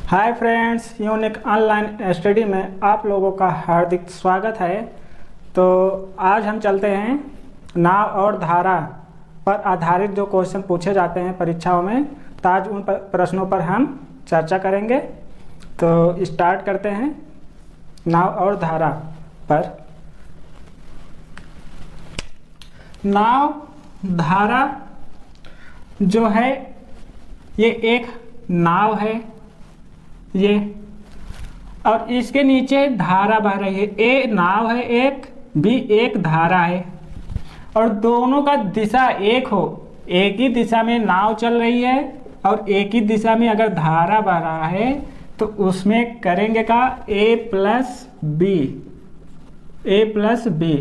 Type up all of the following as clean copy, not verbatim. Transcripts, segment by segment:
Hi friends, unique online study में आप लोगों का हार्दिक स्वागत है। तो आज हम चलते हैं नाव और धारा पर आधारित जो क्वेश्चन पूछे जाते हैं परीक्षाओं में, तो आज उन प्रश्नों पर हम चर्चा करेंगे। तो स्टार्ट करते हैं नाव और धारा पर। नाव धारा जो है ये एक नाव है ये, और इसके नीचे धारा बह रही है। ए नाव है एक, बी एक धारा है, और दोनों का दिशा एक हो, एक ही दिशा में नाव चल रही है और एक ही दिशा में अगर धारा बह रहा है तो उसमें करेंगे का ए प्लस बी,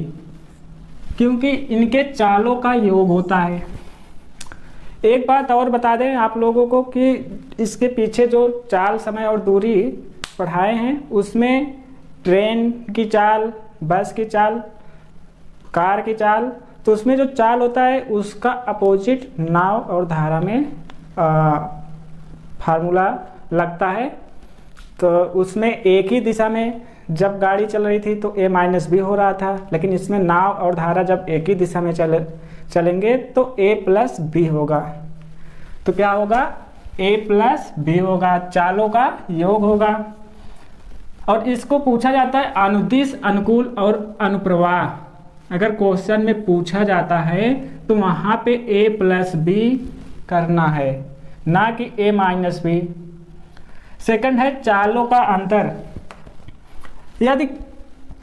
क्योंकि इनके चालों का योग होता है। एक बात और बता दें आप लोगों को कि इसके पीछे जो चाल, समय और दूरी पढ़ाए हैं उसमें ट्रेन की चाल, बस की चाल, कार की चाल, तो उसमें जो चाल होता है उसका अपोजिट नाव और धारा में फार्मूला लगता है। तो उसमें एक ही दिशा में जब गाड़ी चल रही थी तो ए माइनस बी हो रहा था, लेकिन इसमें नाव और धारा जब एक ही दिशा में चलेंगे तो ए प्लस बी होगा। तो क्या होगा? ए प्लस बी होगा, चालों का योग होगा। और इसको पूछा जाता है अनुदिश, अनुकूल और अनुप्रवाह। अगर क्वेश्चन में पूछा जाता है तो वहां पे ए प्लस बी करना है, ना कि ए माइनस बी। सेकंड है चालों का अंतर। यदि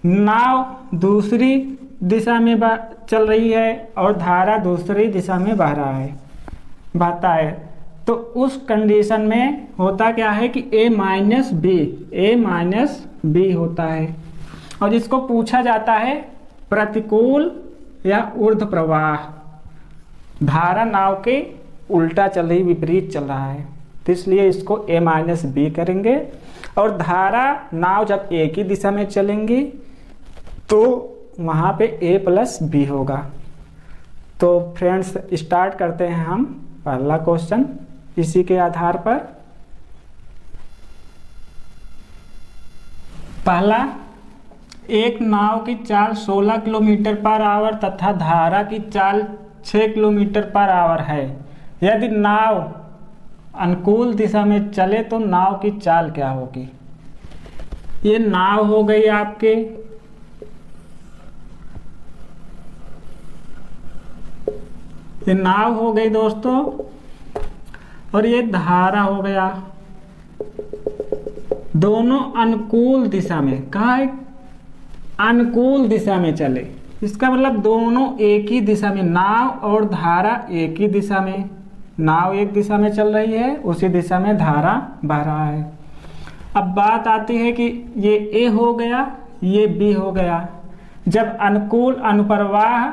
नाव दूसरी दिशा में चल रही है और धारा दूसरी दिशा में बहता है तो उस कंडीशन में होता क्या है कि ए माइनस बी होता है। और इसको पूछा जाता है प्रतिकूल या ऊर्ध्व प्रवाह। धारा नाव के उल्टा चल रही, विपरीत चल रहा है, तो इसलिए इसको ए माइनस बी करेंगे। और धारा नाव जब एक ही दिशा में चलेंगी तो वहाँ पे ए प्लस बी होगा। तो फ्रेंड्स स्टार्ट करते हैं हम पहला क्वेश्चन इसी के आधार पर। पहला, एक नाव की चाल 16 किलोमीटर पर आवर तथा धारा की चाल 6 किलोमीटर पर आवर है। यदि नाव अनुकूल दिशा में चले तो नाव की चाल क्या होगी? ये नाव हो गई आपके, ये नाव हो गई दोस्तों, और ये धारा हो गया। दोनों अनुकूल दिशा में, कहा है अनुकूल दिशा में चले, इसका मतलब दोनों एक ही दिशा में, नाव और धारा एक ही दिशा में। नाव एक दिशा में चल रही है, उसी दिशा में धारा बह रहा है। अब बात आती है कि ये ए हो गया, ये बी हो गया। जब अनुकूल, अनुप्रवाह,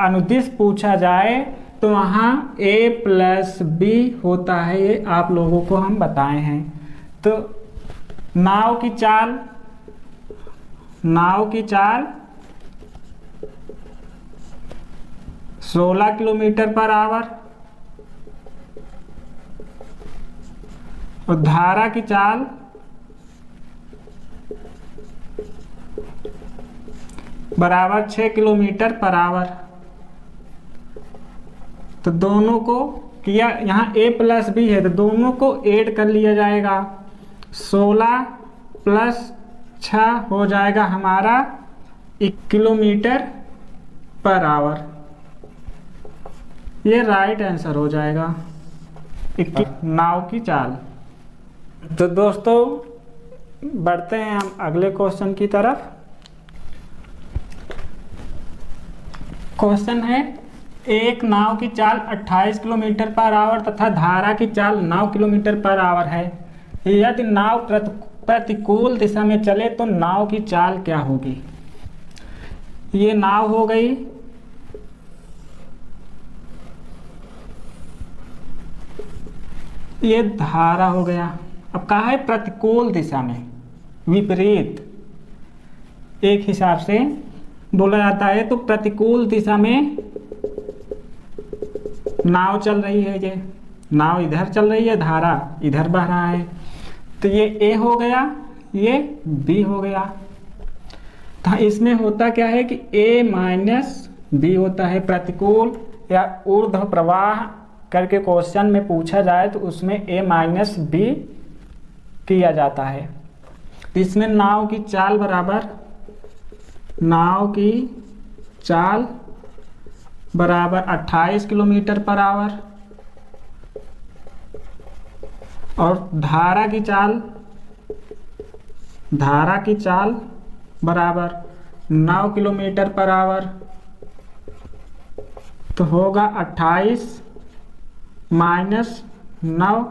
अनुदिश पूछा जाए तो वहाँ ए प्लस बी होता है। ये आप लोगों को हम बताए हैं। तो नाव की चाल 16 किलोमीटर पर आवर और धारा की चाल बराबर 6 किलोमीटर पर आवर। तो दोनों को किया, यहाँ ए प्लस बी है तो दोनों को ऐड कर लिया जाएगा। 16 प्लस 6 हो जाएगा हमारा 1 किलोमीटर पर आवर। ये राइट आंसर हो जाएगा। नाव की चाल। तो दोस्तों बढ़ते हैं हम अगले क्वेश्चन की तरफ। क्वेश्चन है, एक नाव की चाल 28 किलोमीटर पर आवर तथा धारा की चाल 9 किलोमीटर पर आवर है। यदि नाव प्रतिकूल दिशा में चले तो नाव की चाल क्या होगी? ये नाव हो गई, ये धारा हो गया। अब कहा है प्रतिकूल दिशा में, विपरीत एक हिसाब से बोला जाता है। तो प्रतिकूल दिशा में नाव चल रही है, ये नाव इधर चल रही है, धारा इधर बह रहा है। तो ये ए हो गया, ये बी हो गया। तो इसमें होता क्या है कि ए माइनस बी होता है। प्रतिकूल या ऊर्ध्व प्रवाह करके क्वेश्चन में पूछा जाए तो उसमें ए माइनस बी किया जाता है। तो इसमें नाव की चाल बराबर 28 किलोमीटर पर आवर और धारा की चाल बराबर 9 किलोमीटर पर आवर। तो होगा 28 माइनस 9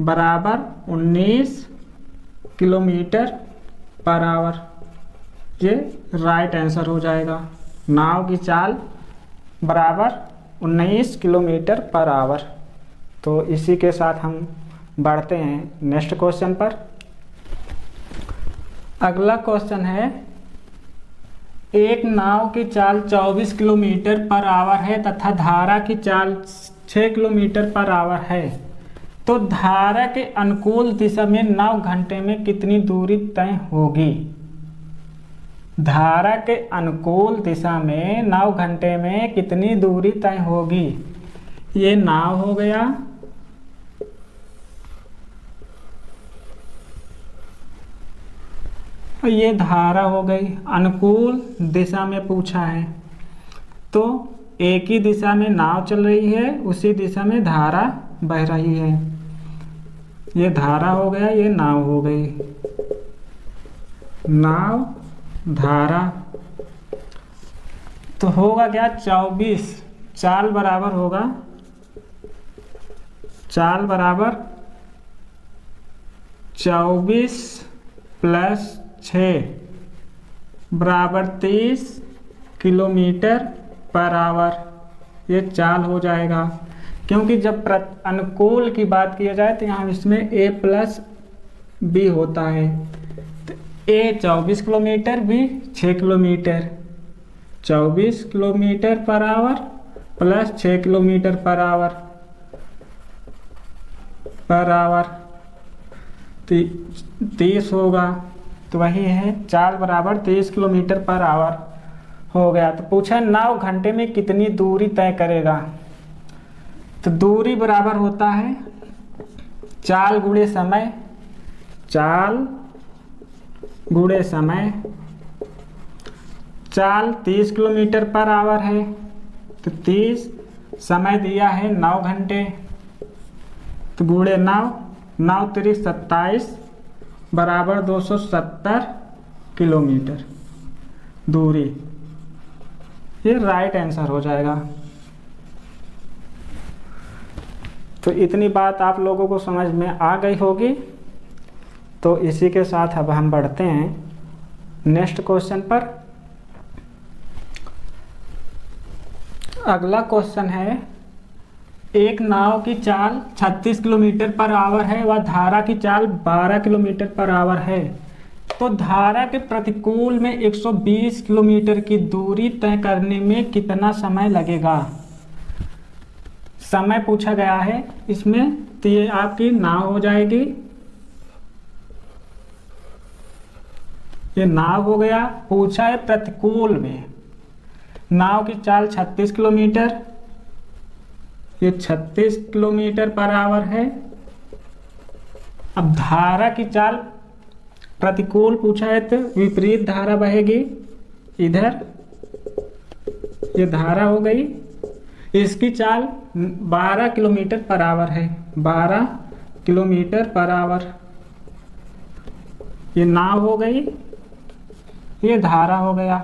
बराबर 19 किलोमीटर पर आवर। ये राइट आंसर हो जाएगा। नाव की चाल बराबर 19 किलोमीटर पर आवर। तो इसी के साथ हम बढ़ते हैं नेक्स्ट क्वेश्चन पर। अगला क्वेश्चन है, एक नाव की चाल 24 किलोमीटर पर आवर है तथा धारा की चाल 6 किलोमीटर पर आवर है, तो धारा के अनुकूल दिशा में 9 घंटे में कितनी दूरी तय होगी? धारा के अनुकूल दिशा में 9 घंटे में कितनी दूरी तय होगी? ये नाव हो गया, और ये धारा हो गई। अनुकूल दिशा में पूछा है तो एक ही दिशा में नाव चल रही है, उसी दिशा में धारा बह रही है। ये धारा हो गया, ये नाव हो गई। नाव धारा तो होगा क्या? 24 चाल बराबर होगा, चाल बराबर 24 प्लस 6 बराबर 30 किलोमीटर पर आवर। ये चाल हो जाएगा, क्योंकि जब अनुकूल की बात किया जाए तो यहाँ इसमें a प्लस बी होता है। तो a 24 kilometre, b 6 kilometre. 24 kilometre per hour plus 6 kilometre per hour 30 होगा। तो वही है, चाल बराबर 30 किलोमीटर पर आवर हो गया। तो पूछा 9 घंटे में कितनी दूरी तय करेगा? तो दूरी बराबर होता है चाल गुणे समय। चाल गुणे समय, चाल 30 किलोमीटर पर आवर है तो 30, समय दिया है 9 घंटे, तो गुणे 9, 9 तिरिक 27 बराबर 270 किलोमीटर दूरी। ये राइट आंसर हो जाएगा। तो इतनी बात आप लोगों को समझ में आ गई होगी। तो इसी के साथ अब हम बढ़ते हैं नेक्स्ट क्वेश्चन पर। अगला क्वेश्चन है, एक नाव की चाल 36 किलोमीटर पर आवर है व धारा की चाल 12 किलोमीटर पर आवर है, तो धारा के प्रतिकूल में 120 किलोमीटर की दूरी तय करने में कितना समय लगेगा? समय पूछा गया है इसमें। तो ये आपकी नाव हो जाएगी, ये नाव हो गया। पूछा है प्रतिकूल में, नाव की चाल 36 किलोमीटर, ये 36 किलोमीटर पर आवर है। अब धारा की चाल प्रतिकूल पूछा है तो विपरीत धारा बहेगी इधर, ये धारा हो गई। इसकी चाल 12 किलोमीटर पर आवर है, 12 किलोमीटर पर आवर। ये नाव हो गई, ये धारा हो गया।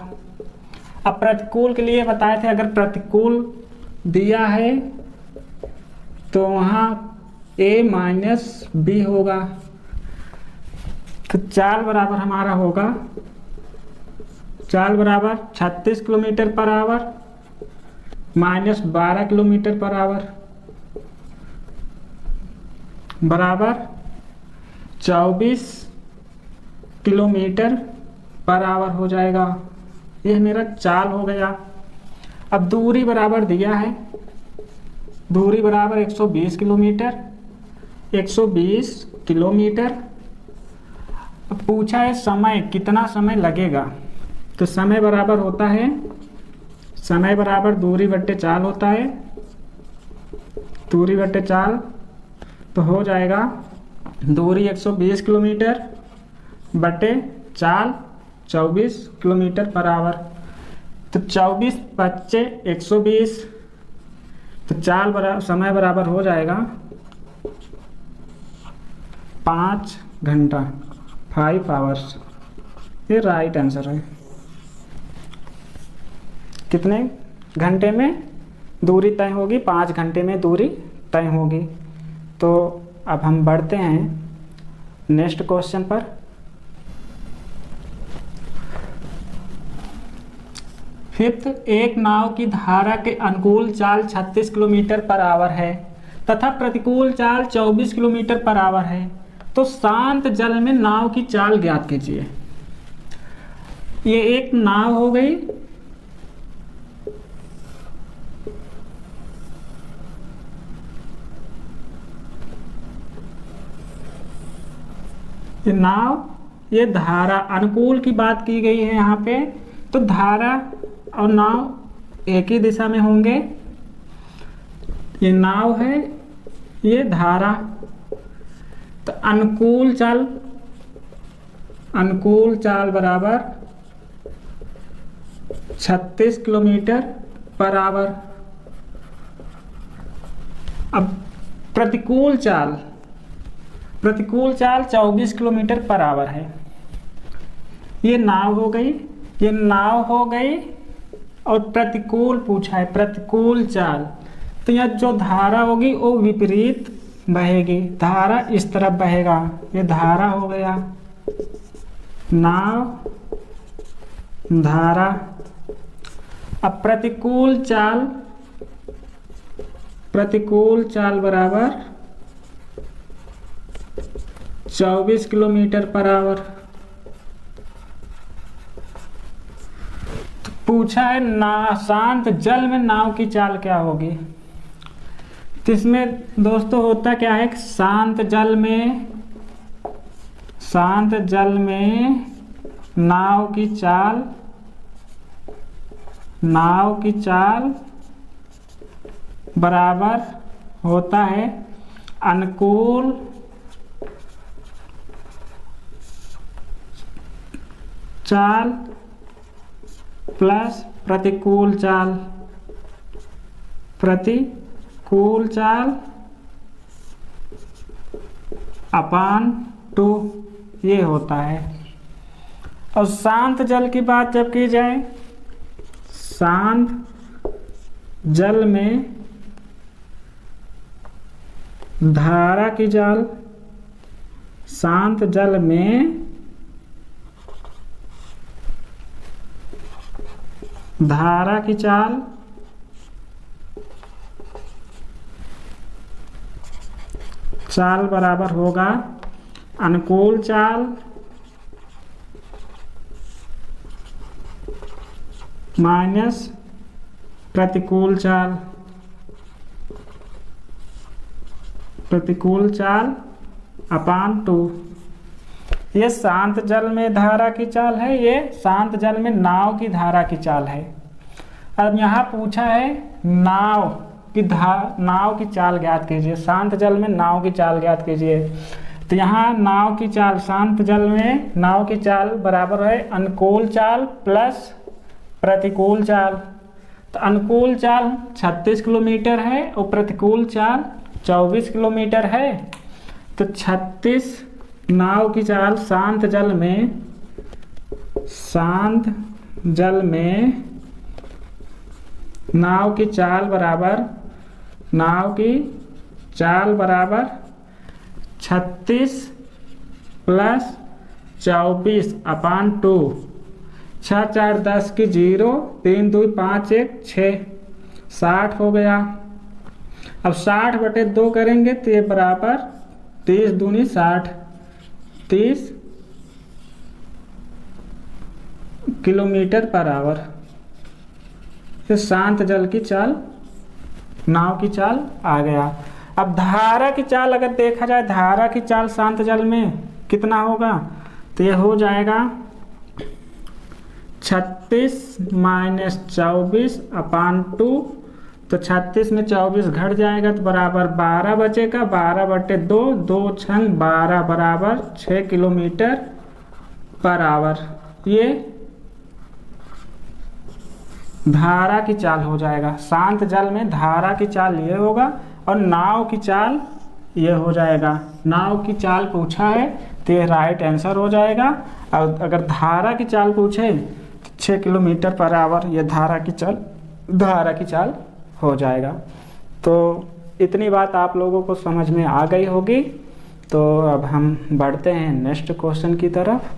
अब प्रतिकूल के लिए बताए थे, अगर प्रतिकूल दिया है तो वहाँ a माइनस बी होगा। तो चाल बराबर हमारा होगा, चाल बराबर 36 kilometre per hour minus 12 kilometre per hour बराबर 24 किलोमीटर पर आवर हो जाएगा। यह मेरा चाल हो गया। अब दूरी बराबर दिया है, दूरी बराबर 120 किलोमीटर। 120 किलोमीटर अब पूछा है समय, कितना समय लगेगा, तो समय बराबर होता है, समय बराबर दूरी बट्टे चाल होता है, दूरी बट्टे चाल, तो हो जाएगा दूरी 120 किलोमीटर बटे चाल 24 किलोमीटर पर आवर। तो 24 बच्चे 120, तो चाल बराबर समय बराबर हो जाएगा 5 घंटा, 5 आवर्स। ये राइट आंसर है। कितने घंटे में दूरी तय होगी? 5 घंटे में दूरी तय होगी। तो अब हम बढ़ते हैं नेक्स्ट क्वेश्चन पर। फिफ्थ, एक नाव की धारा के अनुकूल चाल 36 किलोमीटर पर आवर है तथा प्रतिकूल चाल 24 किलोमीटर पर आवर है, तो शांत जल में नाव की चाल ज्ञात कीजिए। ये एक नाव हो गई, ये नाव, ये धारा, अनुकूल की बात की गई है यहाँ पे, तो धारा और नाव एक ही दिशा में होंगे। ये नाव है, ये धारा, तो अनुकूल चाल बराबर 36 किलोमीटर पर आवर। अब प्रतिकूल चाल 24 किलोमीटर पर आवर है। ये नाव हो गई, ये नाव हो गई, और प्रतिकूल पूछा है, प्रतिकूल चाल, तो यहाँ जो धारा होगी वो विपरीत बहेगी, धारा इस तरफ बहेगा। ये धारा हो गया, नाव, धारा। अब प्रतिकूल चाल बराबर 24 किलोमीटर पर आवर। तो पूछा है शांत जल में नाव की चाल क्या होगी। तो इसमें दोस्तों होता क्या है, शांत जल में नाव की चाल बराबर होता है अनुकूल चाल प्लस प्रतिकूल चाल अपान 2, ये होता है। और शांत जल की बात जब की जाए, शांत जल में धारा की चाल, शांत जल में धारा की चाल बराबर होगा अनुकूल चाल माइनस प्रतिकूल चाल अपान 2। ये शांत जल में धारा की चाल है, ये शांत जल में नाव की धारा की चाल है। अब यहाँ पूछा है नाव की चाल ज्ञात कीजिए, शांत जल में नाव की चाल ज्ञात कीजिए। तो यहाँ नाव की चाल, शांत जल में नाव की चाल बराबर है अनुकूल चाल प्लस प्रतिकूल चाल। तो अनुकूल चाल 36 किलोमीटर है और प्रतिकूल चाल 24 किलोमीटर है। तो 36 नाव की चाल शांत जल में नाव की चाल बराबर 36 प्लस 24 अपान 2। 6 4 10 की 0, 3 2 5 1 6, 60 हो गया। अब 60 बटे 2 करेंगे तो ये बराबर 30 दूनी 60, 30 किलोमीटर पर आवर। ये शांत जल की चाल, नाव की चाल आ गया। अब धारा की चाल अगर देखा जाए, धारा की चाल शांत जल में कितना होगा, तो ये हो जाएगा 36 माइनस 24/2। तो 36 में 24 घट जाएगा तो बराबर 12 बचेगा, 12/2, 2 छंग 12 बराबर 6 किलोमीटर पर आवर। ये धारा की चाल हो जाएगा। शांत जल में धारा की चाल ये होगा और नाव की चाल ये हो जाएगा। नाव की चाल पूछा है तो ये राइट आंसर हो जाएगा। और अगर धारा की चाल पूछे तो 6 किलोमीटर पर आवर ये धारा की चाल हो जाएगा। तो इतनी बात आप लोगों को समझ में आ गई होगी। तो अब हम बढ़ते हैं नेक्स्ट क्वेश्चन की तरफ।